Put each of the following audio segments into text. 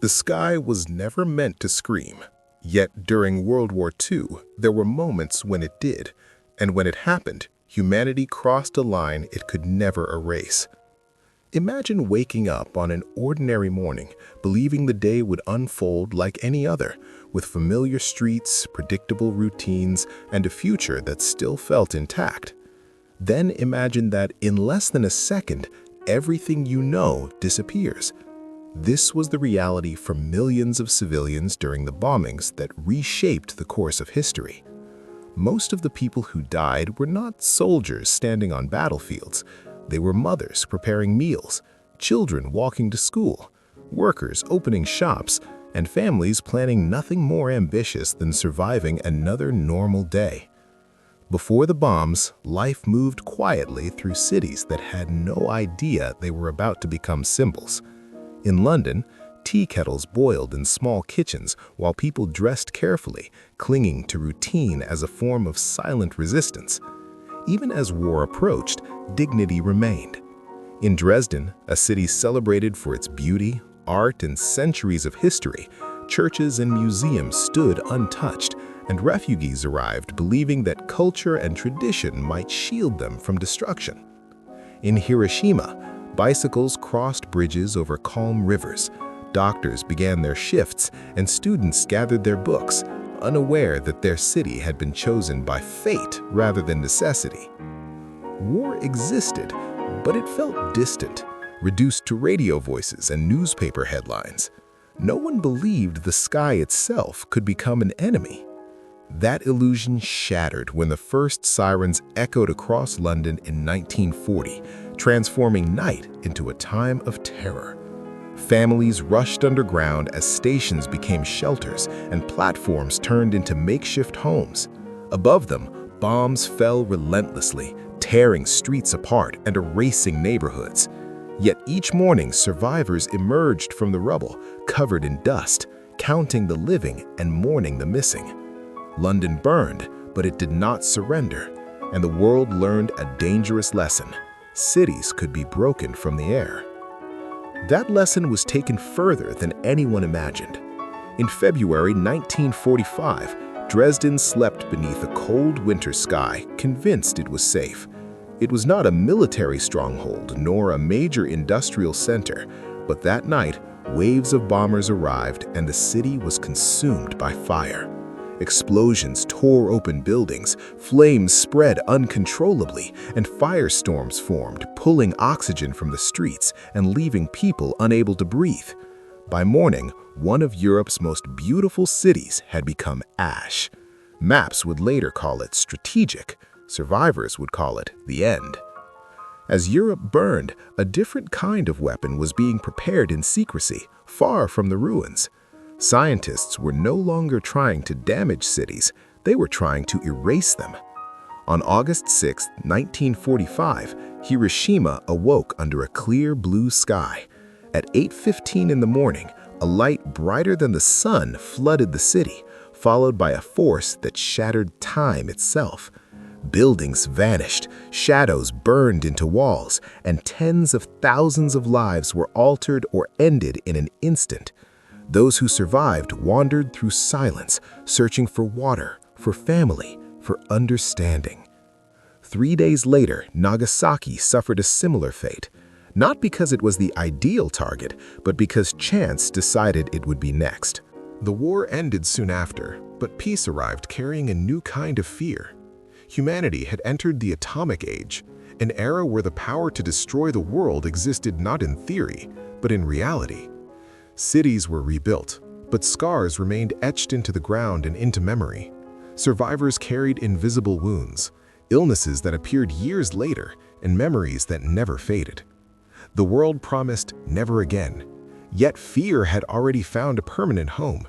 The sky was never meant to scream. Yet during World War II, there were moments when it did. And when it happened, humanity crossed a line it could never erase. Imagine waking up on an ordinary morning, believing the day would unfold like any other, with familiar streets, predictable routines, and a future that still felt intact. Then imagine that in less than a second, everything you know disappears. This was the reality for millions of civilians during the bombings that reshaped the course of history. Most of the people who died were not soldiers standing on battlefields. They were mothers preparing meals, children walking to school, workers opening shops, and families planning nothing more ambitious than surviving another normal day. Before the bombs, life moved quietly through cities that had no idea they were about to become symbols. In London, tea kettles boiled in small kitchens while people dressed carefully, clinging to routine as a form of silent resistance. Even as war approached, dignity remained. In Dresden, a city celebrated for its beauty, art, and centuries of history, churches and museums stood untouched, and refugees arrived believing that culture and tradition might shield them from destruction. In Hiroshima, bicycles crossed bridges over calm rivers, doctors began their shifts, and students gathered their books, unaware that their city had been chosen by fate rather than necessity. War existed, but it felt distant, reduced to radio voices and newspaper headlines. No one believed the sky itself could become an enemy. That illusion shattered when the first sirens echoed across London in 1940, transforming night into a time of terror. Families rushed underground as stations became shelters and platforms turned into makeshift homes. Above them, bombs fell relentlessly, tearing streets apart and erasing neighborhoods. Yet each morning, survivors emerged from the rubble, covered in dust, counting the living and mourning the missing. London burned, but it did not surrender, and the world learned a dangerous lesson. Cities could be broken from the air. That lesson was taken further than anyone imagined. In February 1945, Dresden slept beneath a cold winter sky, convinced it was safe. It was not a military stronghold nor a major industrial center, but that night, waves of bombers arrived and the city was consumed by fire. Explosions tore open buildings, flames spread uncontrollably, and firestorms formed, pulling oxygen from the streets and leaving people unable to breathe. By morning, one of Europe's most beautiful cities had become ash. Maps would later call it strategic. Survivors would call it the end. As Europe burned, a different kind of weapon was being prepared in secrecy, far from the ruins. Scientists were no longer trying to damage cities, they were trying to erase them. On August 6, 1945, Hiroshima awoke under a clear blue sky. At 8:15 in the morning, a light brighter than the sun flooded the city, followed by a force that shattered time itself. Buildings vanished, shadows burned into walls, and tens of thousands of lives were altered or ended in an instant. Those who survived wandered through silence, searching for water, for family, for understanding. 3 days later, Nagasaki suffered a similar fate, not because it was the ideal target, but because chance decided it would be next. The war ended soon after, but peace arrived carrying a new kind of fear. Humanity had entered the atomic age, an era where the power to destroy the world existed not in theory, but in reality. Cities were rebuilt, but scars remained etched into the ground and into memory. Survivors carried invisible wounds, illnesses that appeared years later, and memories that never faded. The world promised never again, yet fear had already found a permanent home.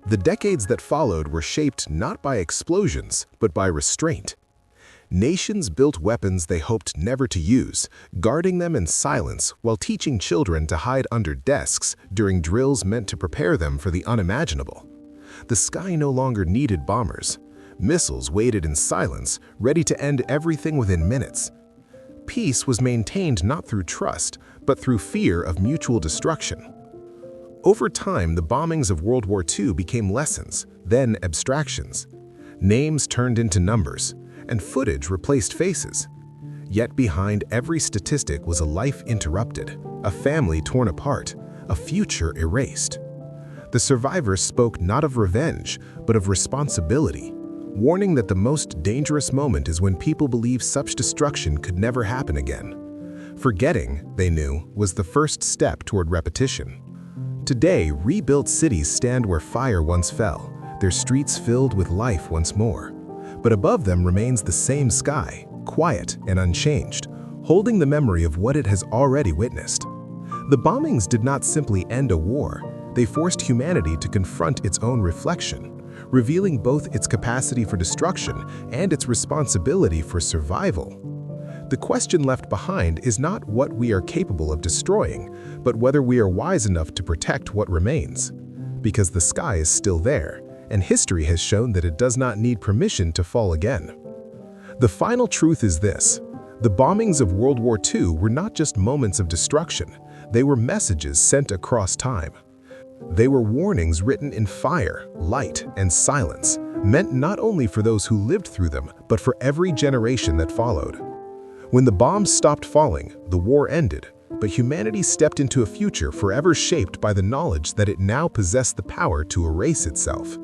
The decades that followed were shaped not by explosions, but by restraint. Nations built weapons they hoped never to use, guarding them in silence while teaching children to hide under desks during drills meant to prepare them for the unimaginable. The sky no longer needed bombers. Missiles waited in silence, ready to end everything within minutes. Peace was maintained not through trust, but through fear of mutual destruction. Over time, the bombings of World War II became lessons, then abstractions. Names turned into numbers, and footage replaced faces. Yet behind every statistic was a life interrupted, a family torn apart, a future erased. The survivors spoke not of revenge, but of responsibility, warning that the most dangerous moment is when people believe such destruction could never happen again. Forgetting, they knew, was the first step toward repetition. Today, rebuilt cities stand where fire once fell, their streets filled with life once more. But above them remains the same sky, quiet and unchanged, holding the memory of what it has already witnessed. The bombings did not simply end a war, they forced humanity to confront its own reflection, revealing both its capacity for destruction and its responsibility for survival. The question left behind is not what we are capable of destroying, but whether we are wise enough to protect what remains. Because the sky is still there, and history has shown that it does not need permission to fall again. The final truth is this: the bombings of World War II were not just moments of destruction, they were messages sent across time. They were warnings written in fire, light, and silence, meant not only for those who lived through them, but for every generation that followed. When the bombs stopped falling, the war ended, but humanity stepped into a future forever shaped by the knowledge that it now possessed the power to erase itself.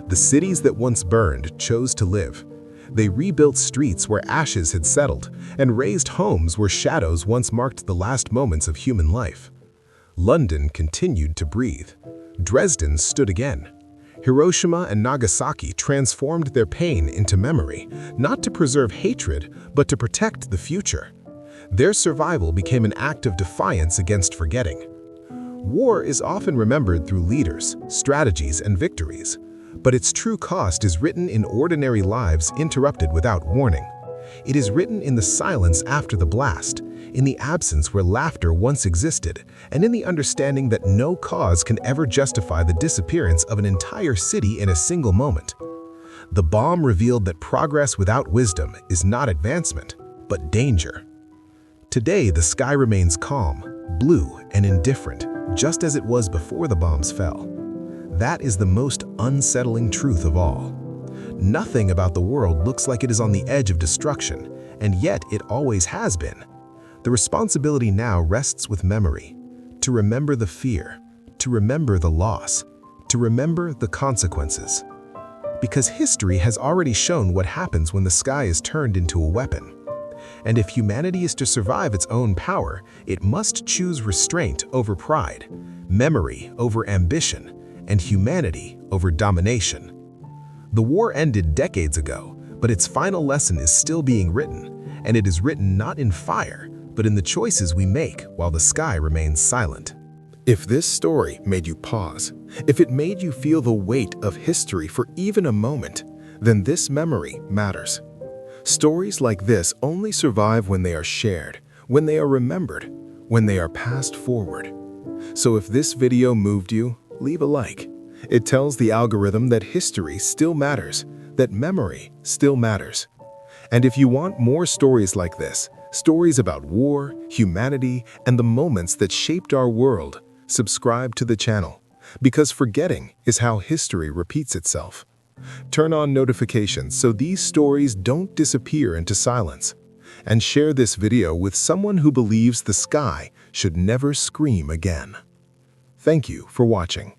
The cities that once burned chose to live. They rebuilt streets where ashes had settled, and raised homes where shadows once marked the last moments of human life. London continued to breathe. Dresden stood again. Hiroshima and Nagasaki transformed their pain into memory, not to preserve hatred, but to protect the future. Their survival became an act of defiance against forgetting. War is often remembered through leaders, strategies, and victories, but its true cost is written in ordinary lives interrupted without warning. It is written in the silence after the blast, in the absence where laughter once existed, and in the understanding that no cause can ever justify the disappearance of an entire city in a single moment. The bomb revealed that progress without wisdom is not advancement, but danger. Today, the sky remains calm, blue, and indifferent, just as it was before the bombs fell. That is the most unsettling truth of all. Nothing about the world looks like it is on the edge of destruction, and yet it always has been. The responsibility now rests with memory, to remember the fear, to remember the loss, to remember the consequences. Because history has already shown what happens when the sky is turned into a weapon. And if humanity is to survive its own power, it must choose restraint over pride, memory over ambition, and humanity over domination. The war ended decades ago, but its final lesson is still being written, and it is written not in fire, but in the choices we make while the sky remains silent. If this story made you pause, if it made you feel the weight of history for even a moment, then this memory matters. Stories like this only survive when they are shared, when they are remembered, when they are passed forward. So if this video moved you, leave a like. It tells the algorithm that history still matters, that memory still matters. And if you want more stories like this, stories about war, humanity, and the moments that shaped our world, subscribe to the channel, because forgetting is how history repeats itself. Turn on notifications so these stories don't disappear into silence. And share this video with someone who believes the sky should never scream again. Thank you for watching.